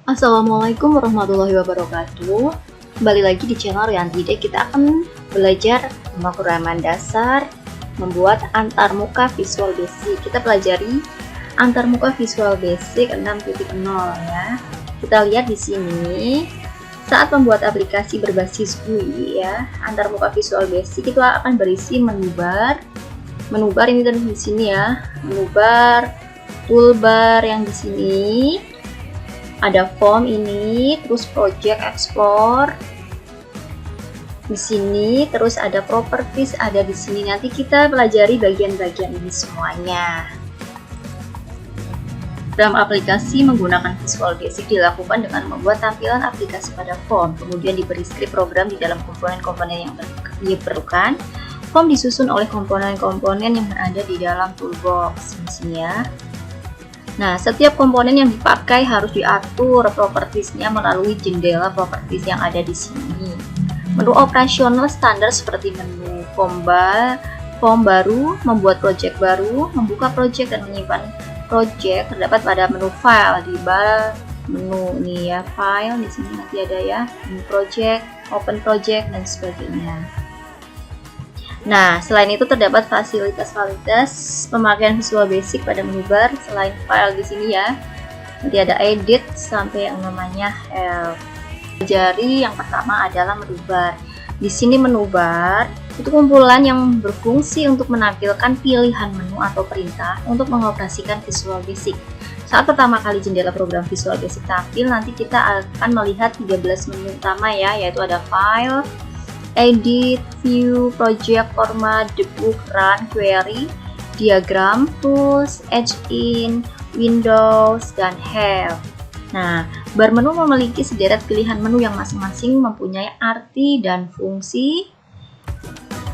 Assalamualaikum warahmatullahi wabarakatuh. Kembali lagi di channel Rianti Day. Kita akan belajar pemrograman dasar membuat antarmuka Visual Basic. Kita pelajari antarmuka Visual Basic 6.0 ya. Kita lihat di sini saat membuat aplikasi berbasis GUI ya, antarmuka Visual Basic itu akan berisi menu bar. Menu bar ini dan di sini ya, menu bar, toolbar yang di sini. Ada form ini, terus project explore di sini, terus ada properties ada di sini. Nanti kita pelajari bagian-bagian ini semuanya. Dalam aplikasi menggunakan Visual Basic dilakukan dengan membuat tampilan aplikasi pada form, kemudian diberi skrip program di dalam komponen-komponen yang diperlukan. Form disusun oleh komponen-komponen yang berada di dalam toolbox di sini ya. Nah, setiap komponen yang dipakai harus diatur propertiesnya melalui jendela properties yang ada di sini. Menu operasional standar seperti menu form baru, membuat project baru, membuka project dan menyimpan project terdapat pada menu file di bar menu nih ya, file di sini nanti ada ya, menu project, open project dan sebagainya. Nah, selain itu terdapat fasilitas-fasilitas pemakaian Visual Basic pada menu bar selain file di sini ya. Nanti ada edit sampai yang namanya help. Pelajari yang pertama adalah menu bar. Di sini menu bar itu kumpulan yang berfungsi untuk menampilkan pilihan menu atau perintah untuk mengoperasikan Visual Basic. Saat pertama kali jendela program Visual Basic tampil, nanti kita akan melihat 13 menu utama ya, yaitu ada file, edit, view, project, format, debug, run, query, diagram, tools, edge-in, windows, dan help. Nah, bar menu memiliki sederet pilihan menu yang masing-masing mempunyai arti dan fungsi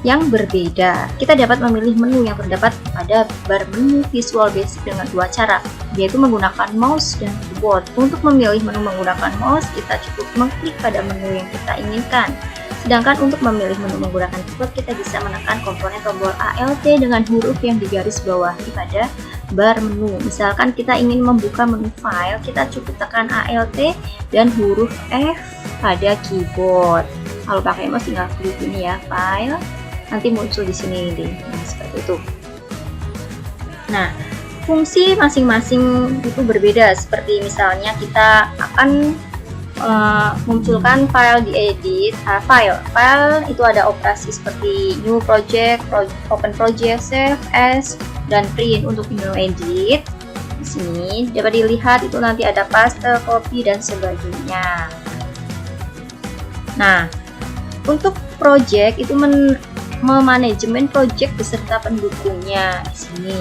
yang berbeda. Kita dapat memilih menu yang terdapat pada bar menu Visual Basic dengan dua cara, yaitu menggunakan mouse dan keyboard. Untuk memilih menu menggunakan mouse, kita cukup mengklik pada menu yang kita inginkan. Sedangkan untuk memilih menu menggunakan keyboard, kita bisa menekan komponen tombol Alt dengan huruf yang digaris bawahi pada bar menu. Misalkan kita ingin membuka menu file, kita cukup tekan Alt dan huruf F pada keyboard. Kalau pakai mouse tinggal klik ini ya, file, nanti muncul di sini deh. Nah, seperti itu. Nah, fungsi masing-masing itu berbeda. Seperti misalnya kita akan munculkan file di edit, file itu ada operasi seperti new project, open project, save as, dan print. Untuk menu edit di sini dapat dilihat itu nanti ada paste, copy, dan sebagainya. Nah, untuk project itu memanajemen project beserta pendukungnya di sini.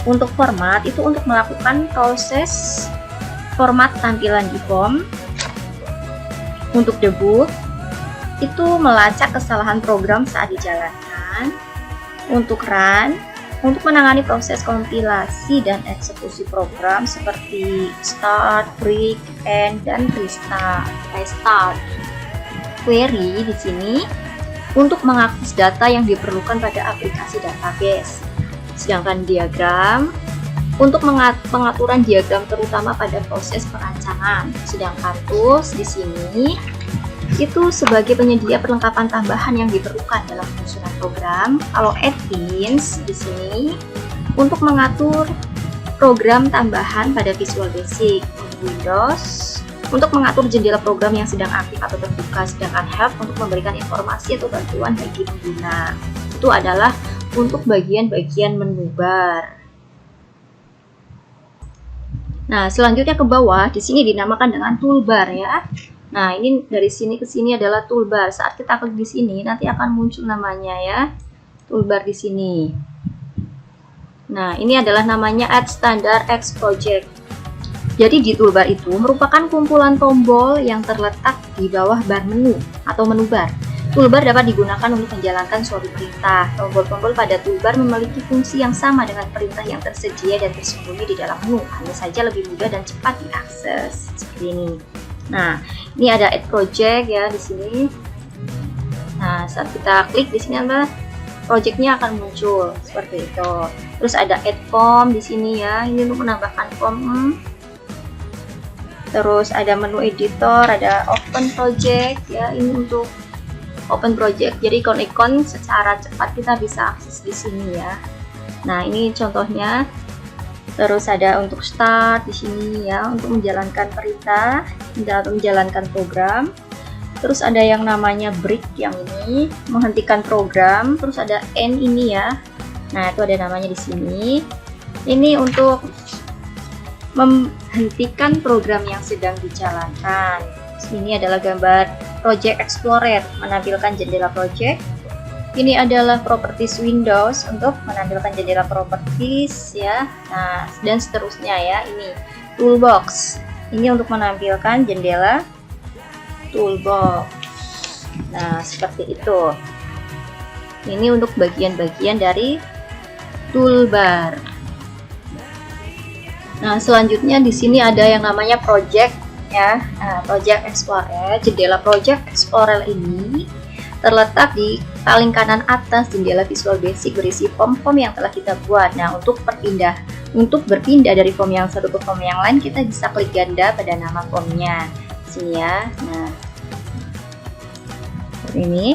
Untuk format itu untuk melakukan proses format tampilan di form. Untuk debug itu melacak kesalahan program saat dijalankan. Untuk run untuk menangani proses kompilasi dan eksekusi program seperti start, break, end, dan restart. Query di sini untuk mengakses data yang diperlukan pada aplikasi database. Sedangkan diagram untuk pengaturan diagram terutama pada proses perancangan. Sedangkan tools di sini itu sebagai penyedia perlengkapan tambahan yang diperlukan dalam penyusunan program. Kalau admins di sini untuk mengatur program tambahan pada Visual Basic. Windows untuk mengatur jendela program yang sedang aktif atau terbuka. Sedangkan help untuk memberikan informasi atau bantuan bagi pengguna. Itu adalah untuk bagian-bagian menu bar. Nah, selanjutnya ke bawah, di sini dinamakan dengan toolbar ya. Nah, ini dari sini ke sini adalah toolbar. Saat kita klik di sini, nanti akan muncul namanya ya, toolbar di sini. Nah, ini adalah namanya Add Standard X Project. Jadi di toolbar itu merupakan kumpulan tombol yang terletak di bawah bar menu atau menu bar. Toolbar dapat digunakan untuk menjalankan suatu perintah. Tombol-tombol pada toolbar memiliki fungsi yang sama dengan perintah yang tersedia dan tersembunyi di dalam menu, hanya saja lebih mudah dan cepat diakses. Seperti ini. Nah, ini ada add project ya di sini. Nah, saat kita klik di sini adalah projectnya akan muncul seperti itu. Terus ada add form di sini ya. Ini untuk menambahkan form. Terus ada menu editor, ada open project ya, ini untuk open project. Jadi ikon-ikon secara cepat kita bisa akses di sini ya. Nah, ini contohnya. Terus ada untuk start di sini ya, untuk menjalankan perintah, menjalankan program. Terus ada yang namanya break yang ini, menghentikan program. Terus ada end ini ya. Nah, itu ada namanya di sini. Ini untuk menghentikan program yang sedang dijalankan. Ini adalah gambar Project Explorer, menampilkan jendela project. Ini adalah properties Windows untuk menampilkan jendela properties ya. Nah, dan seterusnya ya. Ini toolbox. Ini untuk menampilkan jendela toolbox. Nah, seperti itu. Ini untuk bagian-bagian dari toolbar. Nah, selanjutnya di sini ada yang namanya project ya. Nah, Project Explorer, jendela Project Explorer ini terletak di paling kanan atas jendela Visual Basic berisi form-form yang telah kita buat. Nah, untuk berpindah dari form yang satu ke form yang lain, kita bisa klik ganda pada nama formnya. Sini ya. Nah, seperti ini.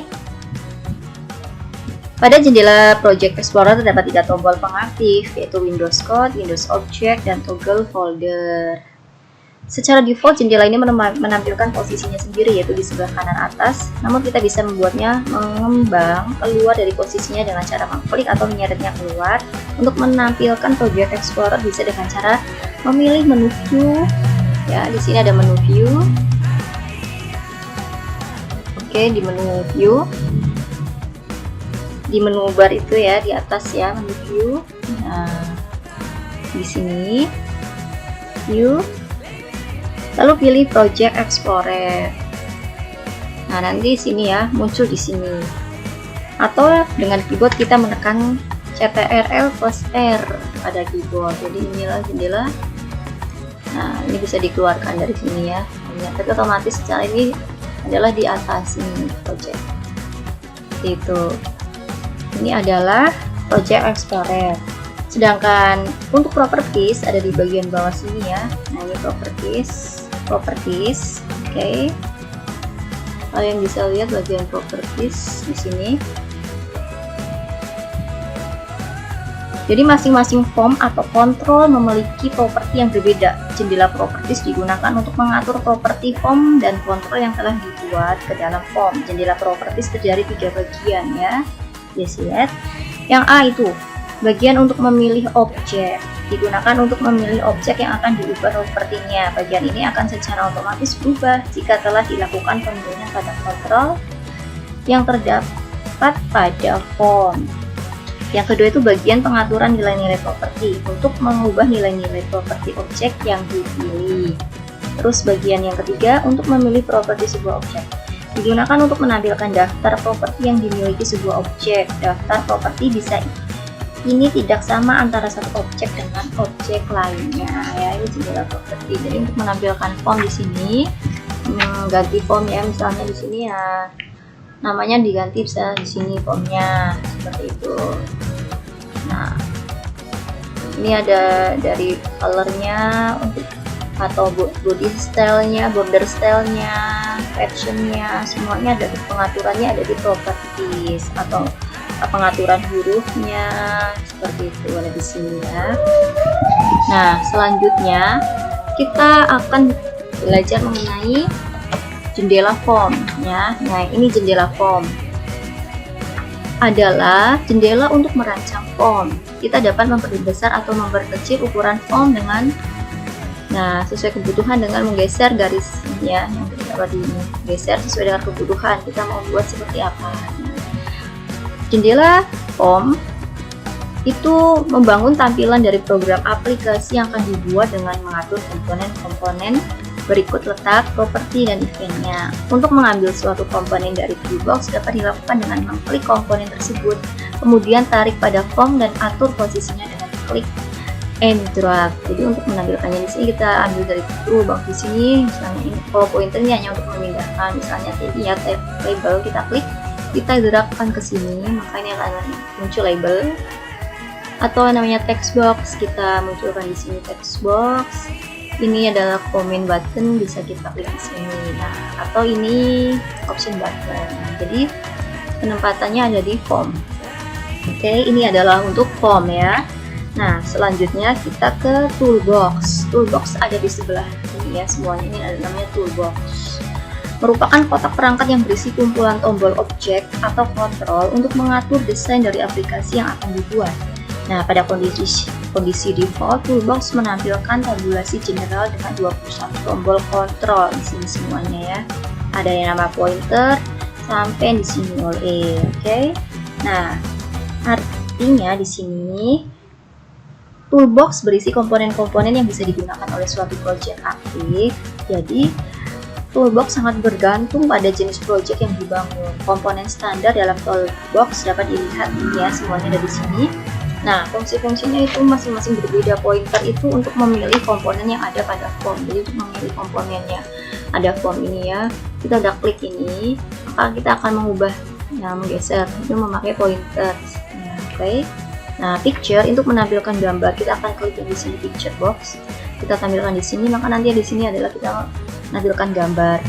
Pada jendela Project Explorer terdapat 3 tombol pengaktif, yaitu Windows Code, Windows Object, dan toggle folder. Secara default, jendela ini menampilkan posisinya sendiri, yaitu di sebelah kanan atas. Namun kita bisa membuatnya mengembang keluar dari posisinya dengan cara mengklik atau menyeretnya keluar. Untuk menampilkan Project Explorer bisa dengan cara memilih menu view. Ya, di sini ada menu view. Oke, di menu view. Di menu bar itu ya, di atas ya, menu view. Nah, di sini view, lalu pilih Project Explorer. Nah, nanti sini ya, muncul di sini. Atau dengan keyboard kita menekan Ctrl+R pada keyboard. Jadi inilah jendela. Nah, ini bisa dikeluarkan dari sini ya. Tapi otomatis secara ini adalah di atas ini project. Itu. Ini adalah Project Explorer. Sedangkan untuk properties ada di bagian bawah sini ya. Nah, ini properties. Oke. Kalian bisa lihat bagian properties di sini. Jadi masing-masing form atau kontrol memiliki properti yang berbeda. Jendela properties digunakan untuk mengatur properti form dan kontrol yang telah dibuat ke dalam form. Jendela properties terdiri 3 bagian ya. Yes, lihat. Yang A itu bagian untuk memilih objek, digunakan untuk memilih objek yang akan diubah propertinya. Bagian ini akan secara otomatis berubah jika telah dilakukan pemilihan pada kontrol yang terdapat pada form. Yang kedua itu bagian pengaturan nilai-nilai properti untuk mengubah nilai-nilai properti objek yang dipilih. Terus bagian yang ketiga untuk memilih properti sebuah objek, digunakan untuk menampilkan daftar properti yang dimiliki sebuah objek. Daftar properti bisa ini tidak sama antara satu objek dengan objek lainnya ya. Ini jendela properti. Jadi untuk menampilkan form di sini, ganti form ya, misalnya di sini ya namanya diganti, bisa di sini formnya seperti itu. Nah, ini ada dari colornya untuk atau body stylenya, border stylenya, captionnya, semuanya ada di pengaturannya, ada di properties atau pengaturan hurufnya seperti itu ada di sini ya. Nah, selanjutnya kita akan belajar mengenai jendela form ya. Nah, ini jendela form adalah jendela untuk merancang form. Kita dapat memperbesar atau memperkecil ukuran form dengan sesuai kebutuhan dengan menggeser garisnya yang terdapat di ini. Geser sesuai dengan kebutuhan kita mau buat seperti apa. Jendela form itu membangun tampilan dari program aplikasi yang akan dibuat dengan mengatur komponen-komponen berikut letak, properti, dan eventnya. Untuk mengambil suatu komponen dari toolbox dapat dilakukan dengan mengklik komponen tersebut, kemudian tarik pada form dan atur posisinya dengan klik and drag. Jadi untuk menampilkannya di sini kita ambil dari toolbox di sini, misalnya ini kalau pointernya hanya untuk memindahkan, misalnya ini ya label, kita klik, kita gerakkan ke sini, maka ini akan muncul label. Atau namanya text box, kita munculkan di sini text box. Ini adalah comment button, bisa kita klik di sini. Nah, atau ini option button. Jadi penempatannya ada di form. Oke, ini adalah untuk form ya. Nah, selanjutnya kita ke toolbox. Toolbox ada di sebelah ini ya, semuanya ini ada namanya toolbox. Merupakan kotak perangkat yang berisi kumpulan tombol objek atau kontrol untuk mengatur desain dari aplikasi yang akan dibuat. Nah, pada kondisi default, toolbox menampilkan tabulasi general dengan 21 tombol kontrol di sini semuanya ya. Ada yang nama pointer sampai di sini oleh. Oke. Nah, artinya di sini toolbox berisi komponen-komponen yang bisa digunakan oleh suatu project aktif. Jadi, toolbox sangat bergantung pada jenis project yang dibangun. Komponen standar dalam toolbox dapat dilihat ya, semuanya ada di sini. Nah, fungsi-fungsinya itu masing-masing berbeda. Pointer itu untuk memilih komponen yang ada pada form. Jadi untuk memilih komponennya ada form ini ya. Kita udah klik ini, maka kita akan mengubah, menggeser itu memakai pointer. Oke. Nah, picture untuk menampilkan gambar. Kita akan klik di sini picture box. Kita tampilkan di sini, maka nanti di sini adalah kita menampilkan gambar.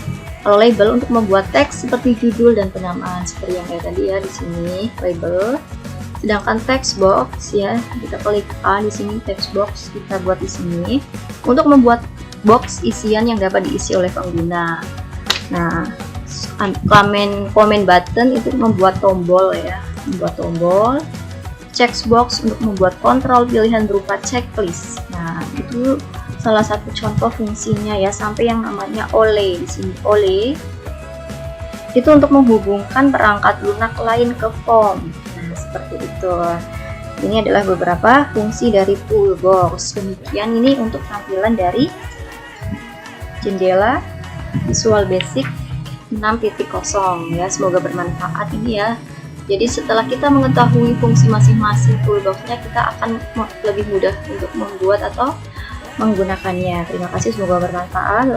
Kalau label untuk membuat teks seperti judul dan penamaan seperti yang kayak tadi ya di sini label. Sedangkan text box ya, kita klik di sini text box, kita buat di sini untuk membuat box isian yang dapat diisi oleh pengguna. Nah, comment button itu membuat tombol ya, membuat tombol. Checkbox untuk membuat kontrol pilihan berupa checklist. Nah, itu salah satu contoh fungsinya ya, sampai yang namanya OLE di sini. OLE itu untuk menghubungkan perangkat lunak lain ke form. Seperti itu. Ini adalah beberapa fungsi dari toolbox. Demikian ini untuk tampilan dari jendela Visual Basic 6.0 ya. Semoga bermanfaat ini ya. Jadi setelah kita mengetahui fungsi masing-masing toolboxnya, kita akan lebih mudah untuk membuat atau menggunakannya. Terima kasih, semoga bermanfaat.